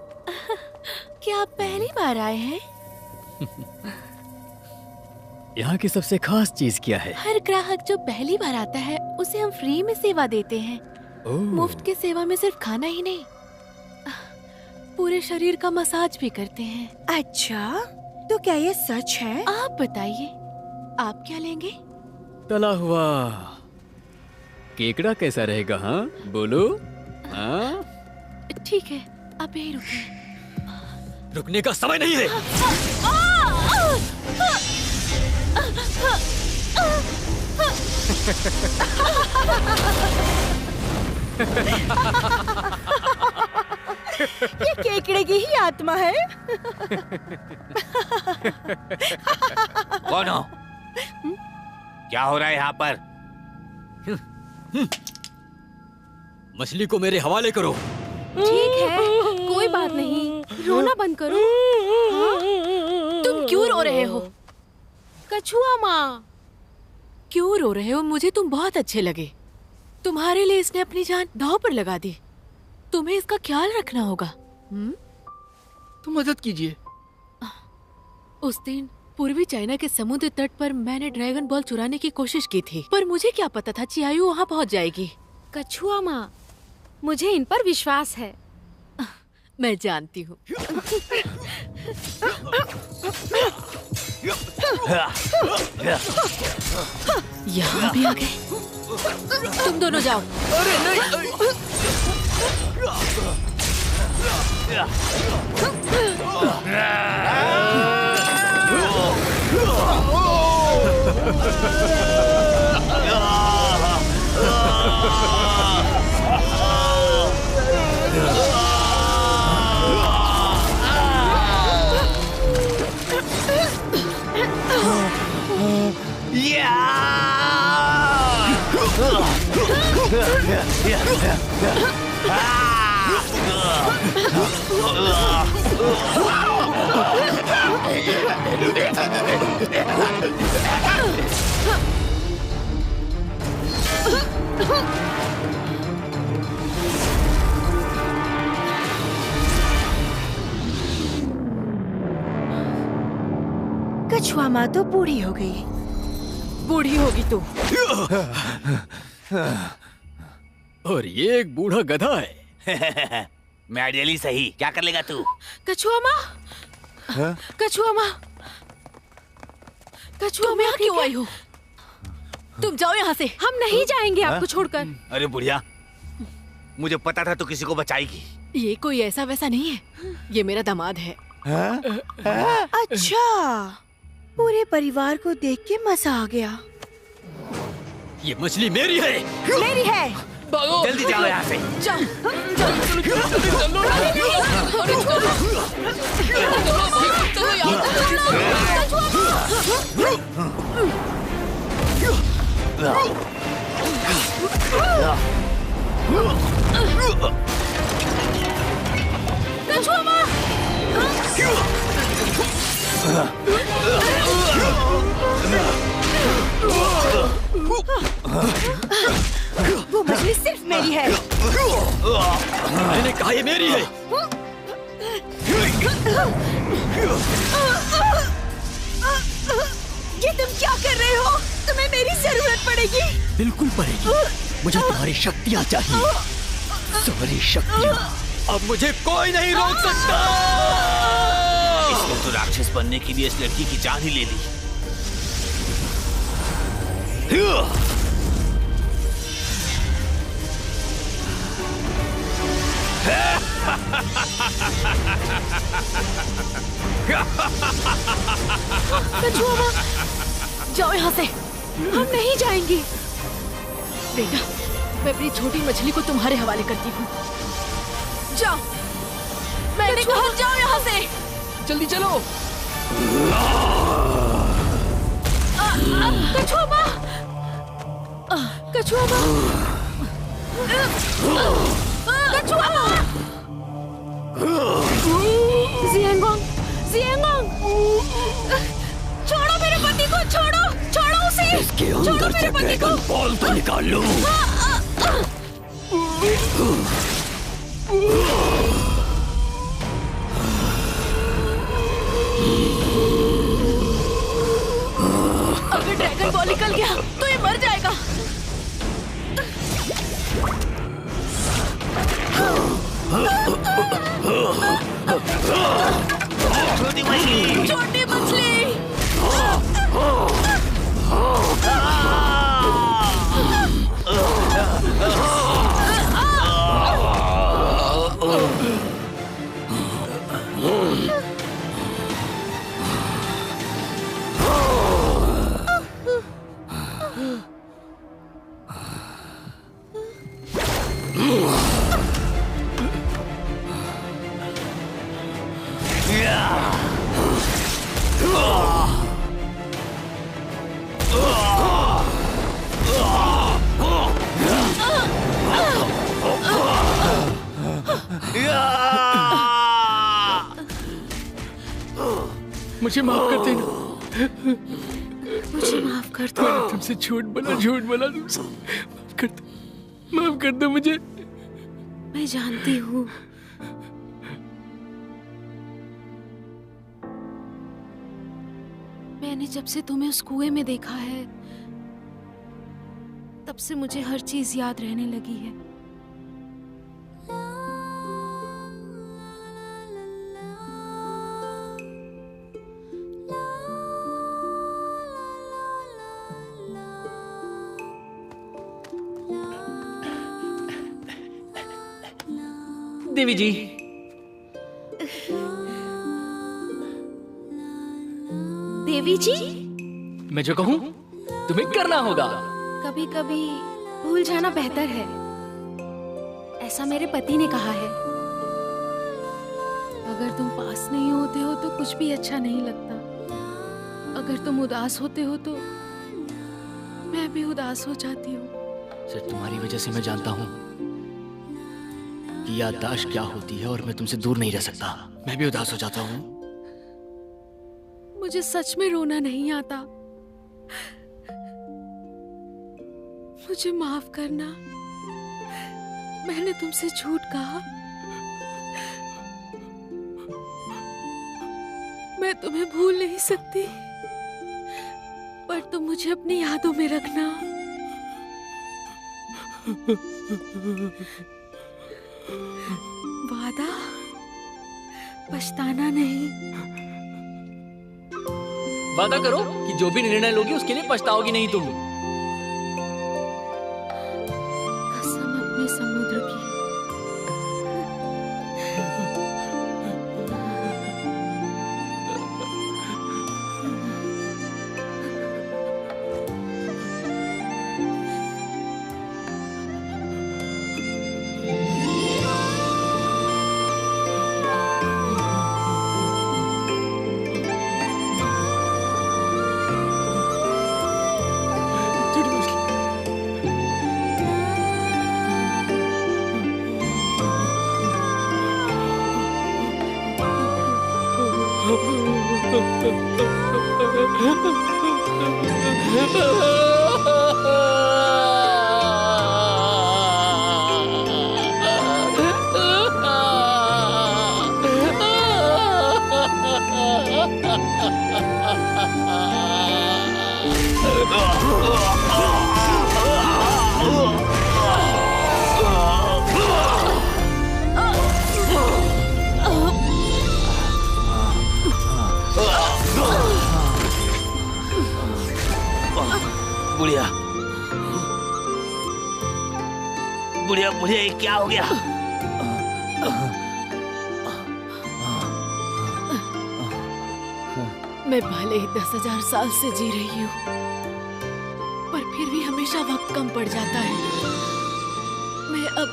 क्या आप पहली बार आए हैं? यहाँ की सबसे खास चीज क्या है? हर ग्राहक जो पहली बार आता है उसे हम फ्री में सेवा देते हैं। मुफ्त की सेवा में सिर्फ खाना ही नहीं, पूरे शरीर का मसाज भी करते हैं। अच्छा, तो क्या ये सच है? आप बताइए, आप क्या लेंगे? तला हुआ केकड़ा कैसा रहेगा? हाँ बोलो। हाँ ठीक है, आप यहीं रुकिए। रुकने का समय नहीं है। ये केकड़े की ही आत्मा है। कौन हो? क्या हो रहा है यहाँ पर? मछली को मेरे हवाले करो। ठीक है, कोई बात नहीं, रोना बंद करो। हाँ? तुम क्यों रो रहे हो? कछुआ माँ। क्यों रो रहे हो? मुझे तुम बहुत अच्छे लगे। तुम्हारे लिए इसने अपनी जान दांव पर लगा दी। तुम्हें इसका ख्याल रखना होगा। तो मदद कीजिए। उस दिन पूर्वी चाइना के समुद्र तट पर मैंने ड्रैगन बॉल चुराने की कोशिश की थी, पर मुझे क्या पता था चियायू वहाँ पहुँच जाएगी। कछुआ माँ, मुझे इन पर विश्वास है। मैं जानती हूँ। यहाँ भी आ गए। तुम दोनों जाओ। अरे नहीं। कछुआ माँ तो बूढ़ी हो गई। बूढ़ी होगी तू। और ये एक बूढ़ा गधा है। मैडली सही, क्या कर लेगा तू? कछुआ माँ, कछुआ माँ, कछुआ तुम माँ यहाँ क्यों आई हो? तुम जाओ यहाँ से। हम नहीं जाएंगे आपको छोड़कर। अरे बुढ़िया, मुझे पता था तू किसी को बचाएगी। ये कोई ऐसा वैसा नहीं है, ये मेरा दामाद है। अच्छा, पूरे परिवार को देख के मजा आ गया। ये मछली मेरी है। मेरी है। जल्दी जाओ यहाँ से। कछुआ माँ, वो मछली सिर्फ मेरी है। मैंने कहा ये मेरी है। ये तुम क्या कर रहे हो? तुम्हें मेरी जरूरत पड़ेगी। बिल्कुल पड़ेगी। मुझे तुम्हारी शक्तियाँ चाहिए। तुम्हारी शक्तियाँ। अब मुझे कोई नहीं रोक सकता। इसने तो राक्षस बनने के लिए इस लड़की की जान ही ले ली। कछुआ माँ, जाओ यहाँ से। हम नहीं जाएंगे। बेटा, मैं अपनी छोटी मछली को तुम्हारे हवाले करती हूँ। जाओ, मैंने कहा जाओ यहाँ से। जल्दी चलो। कछुआ माँ, कछुआ माँ, कछुआ माँ। जियांगोंग, जियांगोंग, छोड़ो मेरे पति को, छोड़ो, छोड़ो उसे। इसके अंदर से ड्रैगन बॉल तो निकाल लो। अगर ड्रैगन बॉल निकल गया तो ये मर जाएगा। छोटी मछली, छोटी मछली। मुझे माफ कर देना। मुझे माफ कर दो। मैंने तुमसे झूठ बोला तुमसे। माफ कर दो मुझे। मैं जानती हूँ। मैंने जब से तुम्हें उस कुएं में देखा है, तब से मुझे हर चीज याद रहने लगी है। देवी जी, देवी जी, मैं जो कहूँ तुम्हें करना होगा। कभी कभी भूल जाना बेहतर है, ऐसा मेरे पति ने कहा है। अगर तुम पास नहीं होते हो तो कुछ भी अच्छा नहीं लगता। अगर तुम उदास होते हो तो मैं भी उदास हो जाती हूँ। सिर्फ तुम्हारी वजह से मैं जानता हूँ कि याददाश्त क्या होती है, और मैं तुमसे दूर नहीं रह सकता। मैं भी उदास हो जाता हूँ। मुझे सच में रोना नहीं आता। मुझे माफ करना, मैंने तुमसे झूठ कहा। मैं तुम्हें भूल नहीं सकती, पर तुम मुझे अपनी यादों में रखना। वादा, पछताना नहीं। वादा करो कि जो भी निर्णय लोगी उसके लिए पछताओगी नहीं तुम। कसम अपने समुद्र की। बुढ़िया, बुढ़िया, बुढ़िया, ये क्या हो गया? मैं भले ही 10,000 साल से जी रही हूँ, पर फिर भी हमेशा वक्त कम पड़ जाता है। मैं अब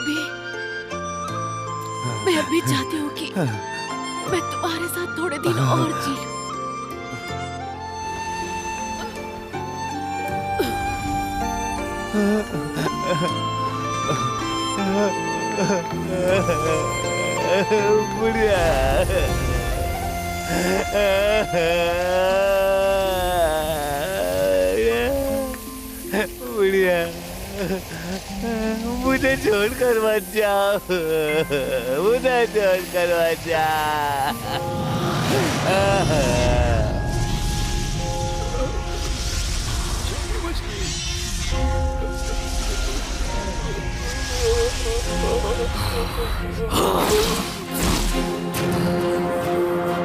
भी चाहती हूँ कि मैं तुम्हारे साथ थोड़े दिन और जी लूं। बुढ़िया, बुढ़िया, मुझे छोड़कर मत जाओ, मुझे छोड़कर मत जाओ।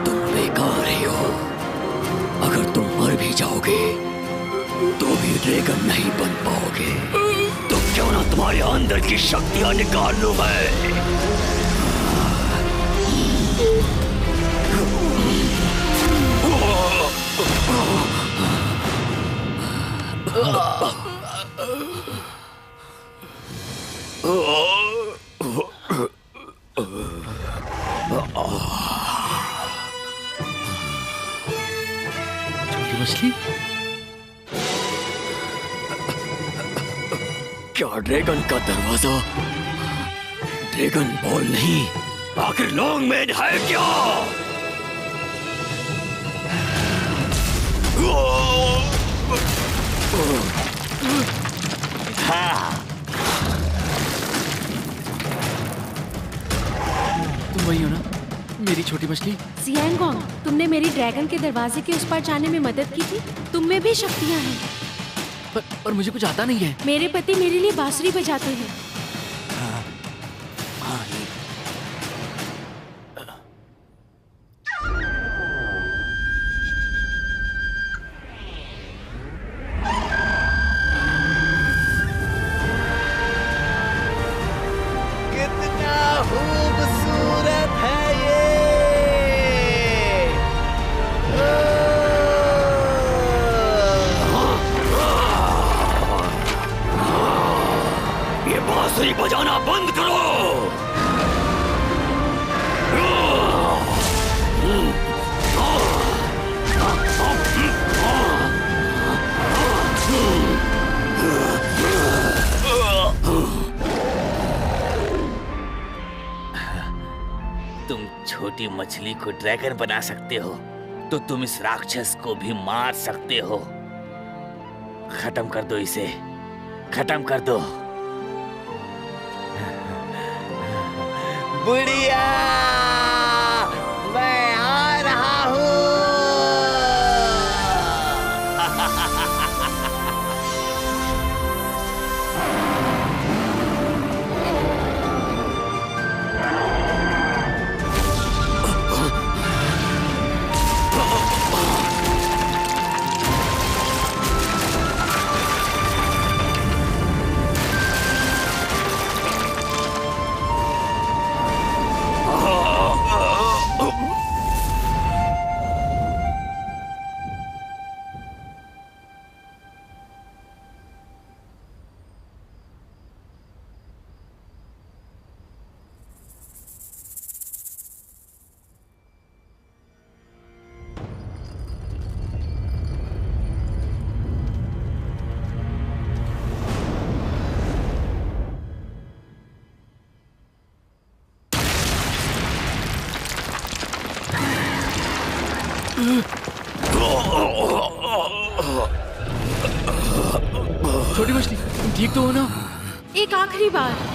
तुम बेकार ही हो। अगर तुम मर भी जाओगे तो भी ड्रैगन नहीं बन पाओगे। तो क्यों ना तुम्हारे अंदर की शक्तियां निकाल लूं मैं। छोटी मछली, क्या ड्रैगन का दरवाजा ड्रैगन बॉल नहीं, आखिर लॉन्ग मैन है क्या? तुम वही हो ना मेरी छोटी मछली? जियांगोंग, तुमने मेरी ड्रैगन के दरवाजे के उस पार जाने में मदद की थी। तुम में भी शक्तियां हैं। पर मुझे कुछ आता नहीं है। मेरे पति मेरे लिए बांसुरी बजाते हैं। कितना खूबसूरत है ये। ये बांसुरी बजाना बंद करो। तुम छोटी मछली को ड्रैगन बना सकते हो तो तुम इस राक्षस को भी मार सकते हो। खत्म कर दो इसे, खत्म कर दो। बुढ़िया, मैं आ रहा हूँ। छोटी मछली, तुम ठीक तो हो ना? एक आखिरी बार।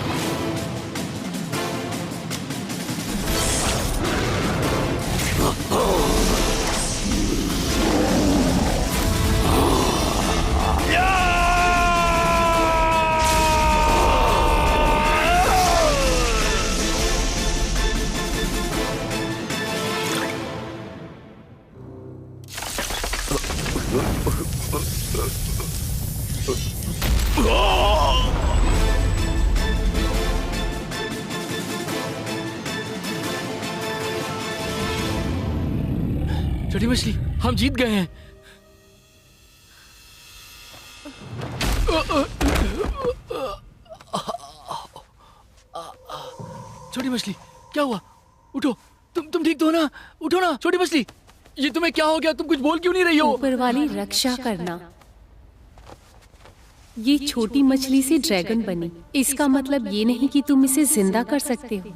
छोटी मछली, हम जीत गए हैं। छोटी मछली, क्या हुआ? उठो, तुम ठीक तो हो ना? उठो ना छोटी मछली, ये तुम्हें क्या हो गया? तुम कुछ बोल क्यों नहीं रही हो? ऊपर वाली रक्षा करना। ये छोटी मछली से ड्रैगन बनी, इसका मतलब ये नहीं कि तुम इसे जिंदा कर सकते हो।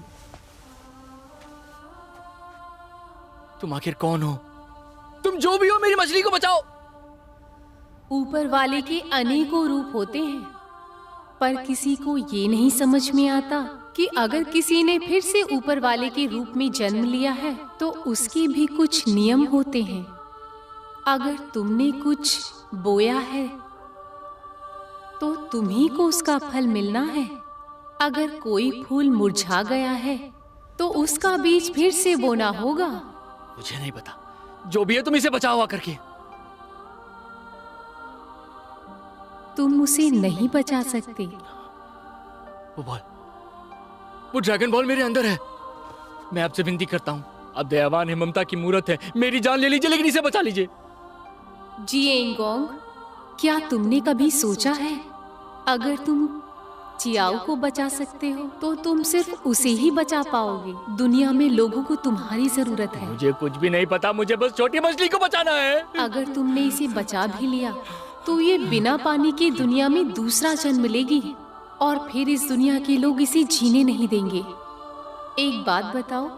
तुम आखिर कौन हो? तुम जो भी हो, मेरी मछली को बचाओ। ऊपर वाले के अनेकों रूप होते हैं, पर किसी को ये नहीं समझ में आता कि अगर किसी ने फिर से ऊपर वाले के रूप में जन्म लिया है तो उसके भी कुछ नियम होते हैं। अगर तुमने कुछ बोया है तो तुम्ही को उसका फल मिलना है। अगर कोई फूल मुरझा गया है तो उसका बीज फिर से बोना होगा। मुझे नहीं पता, जो भी है तुम इसे बचाओ आकर के। तुम उसे नहीं बचा सकते। वो बॉल, वो ड्रैगन बॉल मेरे अंदर है। मैं आपसे विनती करता हूँ, आप दयावान है, ममता की मूरत है, मेरी जान ले लीजिए लेकिन इसे बचा लीजिए। जिएंगोंग, क्या तुमने कभी सोचा है अगर तुम चियाओ को बचा सकते हो तो तुम सिर्फ उसे ही बचा पाओगे। दुनिया में लोगों को तुम्हारी जरूरत है। मुझे कुछ भी नहीं पता, मुझे बस छोटी मछली को बचाना है। अगर तुमने इसे बचा भी लिया तो ये बिना पानी की दुनिया में दूसरा जन्म लेगी और फिर इस दुनिया के लोग इसे जीने नहीं देंगे। एक बात बताओ,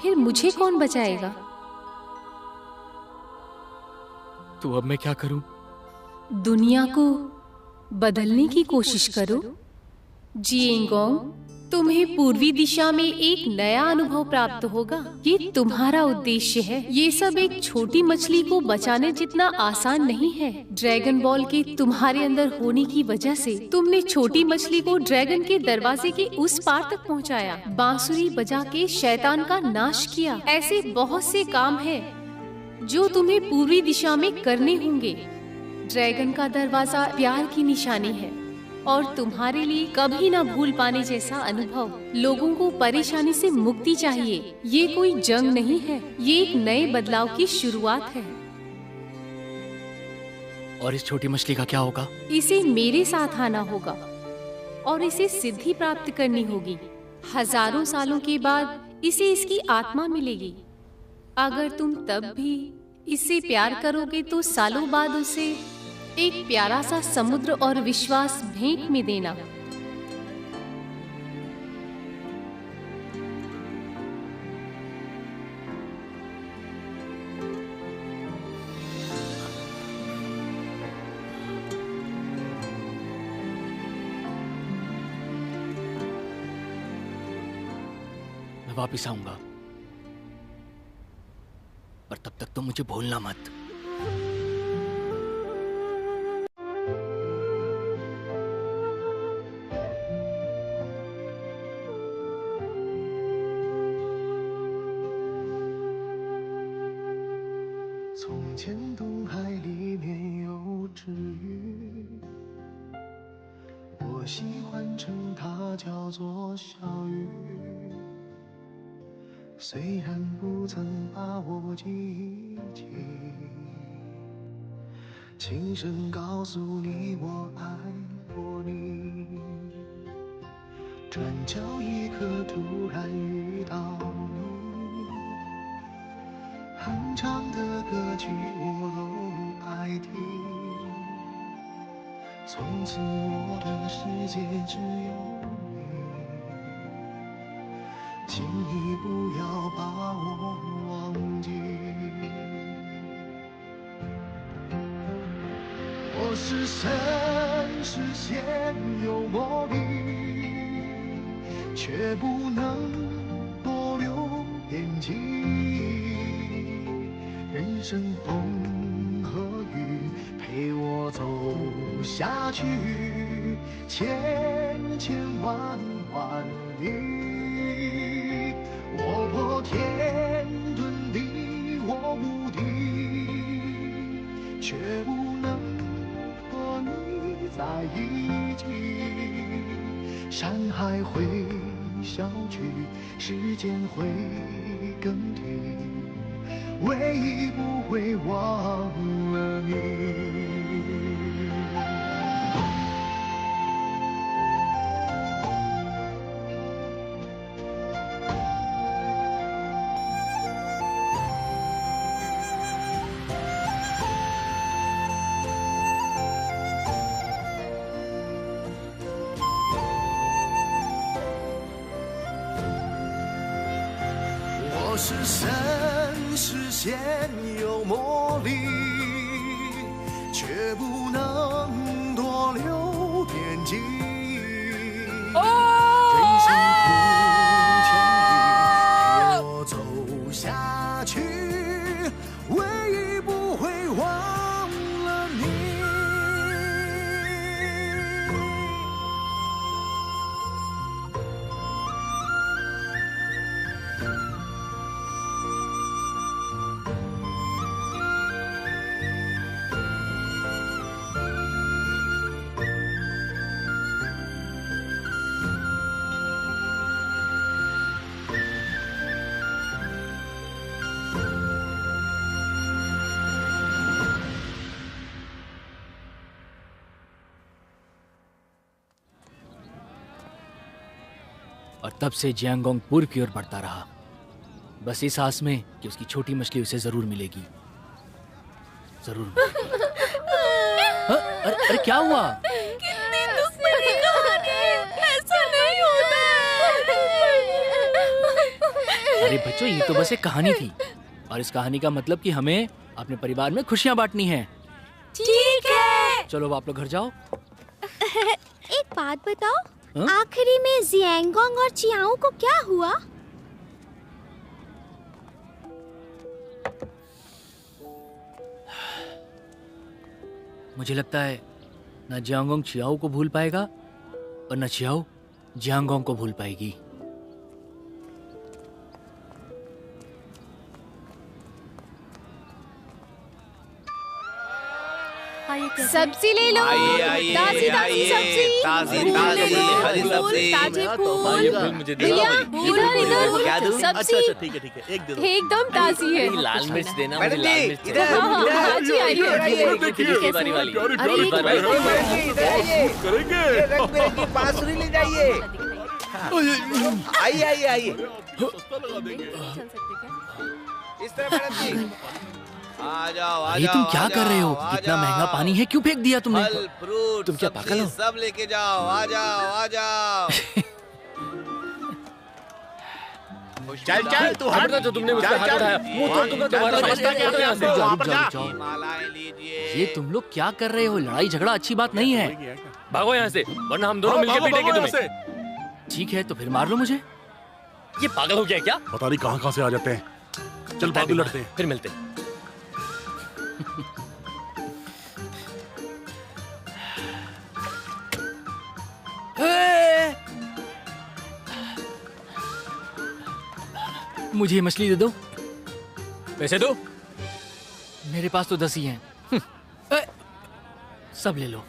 फिर मुझे कौन बचाएगा? तो अब मैं क्या करूं? दुनिया को बदलने की कोशिश करो। जिएंगोंग, तुम्हें पूर्वी दिशा में एक नया अनुभव प्राप्त होगा। ये तुम्हारा उद्देश्य है। ये सब एक छोटी मछली को बचाने जितना आसान नहीं है। ड्रैगन बॉल के तुम्हारे अंदर होने की वजह से तुमने छोटी मछली को ड्रैगन के दरवाजे के उस पार तक पहुंचाया, बांसुरी बजा के शैतान का नाश किया। ऐसे बहुत से काम हैं जो तुम्हें पूर्वी दिशा में करने होंगे। ड्रैगन का दरवाजा प्यार की निशानी है और तुम्हारे लिए कभी ना भूल पाने जैसा अनुभव। लोगों को परेशानी से मुक्ति चाहिए। ये कोई जंग नहीं है, ये एक नए बदलाव की शुरुआत है। और इस छोटी मछली का क्या होगा? इसे मेरे साथ आना होगा और इसे सिद्धि प्राप्त करनी होगी। हजारों सालों के बाद इसे इसकी आत्मा मिलेगी। अगर तुम तब भी इससे प्यार करोगे तो सालों बाद उसे एक प्यारा सा समुद्र और विश्वास भेंट में देना। मैं वापिस आऊंगा, पर तब तक तुम मुझे भूलना मत। तब से जियांगोंग पूर्व की ओर बढ़ता रहा, बस इस आस में कि उसकी छोटी मछली उसे जरूर मिलेगी, जरूर मिलेगी। अरे क्या हुआ? कितनी दुश्मनी कहानी है, ऐसा नहीं होता। अरे बच्चों, ये तो बस एक कहानी थी, और इस कहानी का मतलब कि हमें अपने परिवार में खुशियां बांटनी है। ठीक है। चलो आप लोग घर जाओ। एक बात बताओ, हाँ? आखिरी में जियांगोंग और चियाओ को क्या हुआ? मुझे लगता है न जियांगोंग चियाओ को भूल पाएगा और न चियाओ जियांगोंग को भूल पाएगी। सब्जी ले लो। आइए आइए ताजी ताजी आइए, सब्जी। ताजी फूल ताजी ले लो, हरी फूल, सब्जी। ताजे फूल। ये फूल मुझे दे दो। भैया इधर इधर क्या दूं? सब्जी ठीक है एक दे दो। एकदम ताजी है। लाल मिर्च देना, मुझे मैडम लाल जी, मिर्च इधर, चाहिए। हाँ हाँ हाँ जी आइए। ये बारी वाली। प्यारी अरे, प्यारी एक प्यारी मिनट, है। इधर आइए। करेंगे। रंग बिरंगी बांसुरी ले जाइए। आइए आइए आइए, सस्ता लगा देंगे। इस तरह मैडम जी। आ जाओ आ अरे जाओ, तुम क्या आ कर रहे हो? जाओ, आ इतना महंगा जाओ। पानी है, क्यों फेंक दिया तुमने? फल फ्रूट तुम क्या सब्जी पागल हो? सब लेके जाओ, आ जाओ आ जाओ। चल चल तू हट। जो तुमने मुझसे हाथ उठाया, मुंह तोड़ दूंगा दोबारा। समझता क्या है? यहाँ से रुक जाओ, वहाँ रुक पर जाओ, जा। रुक जाओ। मालाएं लीजिए। ये तुम लोग क्या कर रहे हो? लड़ाई झगड़ा अच्छी बात नहीं है। भागो यहाँ से, वरना हम दोनों मिलकर पीटेंगे तुम्हें। ठीक है तो फिर मार लो मुझे। ये पागल हो गया क्या? पता नहीं कहाँ से आ जाते हैं। चल भाग लड़ते हैं। फिर मिलते हैं। मुझे ये मछली दे दो। पैसे दो। मेरे पास तो 10 ही हैं। सब ले लो।